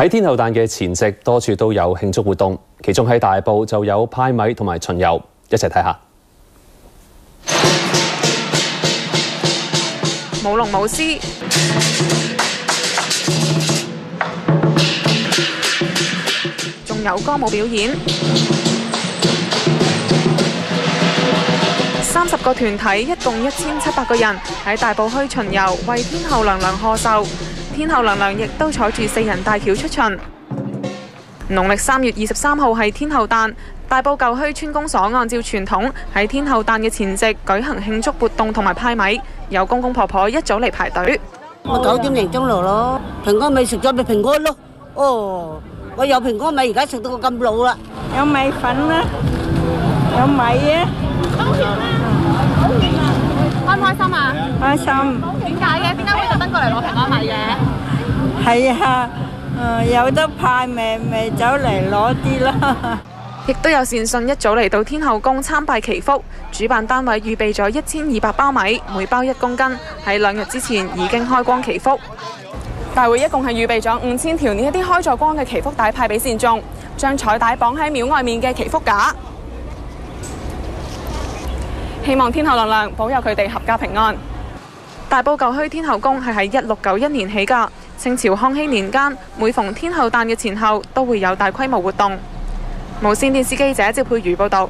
喺天后誕嘅前夕，多處都有慶祝活動，其中喺大埔就有派米同埋巡遊，一齊睇下。舞龍舞獅，仲有歌舞表演。30個團體，一共1700個人喺大埔墟巡遊，為天后娘娘賀壽。天后娘娘亦都坐住4人大轎出巡。農曆3月23號係天后誕，大埔舊墟村公所按照傳統喺天后誕嘅前夕舉行慶祝活動同埋派米，有公公婆婆一早嚟排隊。我9點零鐘嚟咯，平安米食咗咪平安咯。哦，我有平安米，而家食到我咁老啦。有米粉啦，有米啊。開唔開心啊？開心。點解嘅？點解會特登過嚟攞平安米嘅？係啊，有得派咪走嚟攞啲啦。亦都有善信一早嚟到天后宮參拜祈福，主辦單位預備咗1200包米，每包1公斤，喺2日之前已經開光祈福。大會一共係預備咗5000條呢一啲開咗光嘅祈福帶派俾善眾，將彩帶綁喺廟外面嘅祈福架，希望天后娘娘保佑佢哋合家平安。大埔舊墟天后宮係喺1691年起㗎，清朝康熙年間，每逢天后誕嘅前後都會有大規模活動。無線電視記者趙佩如報導。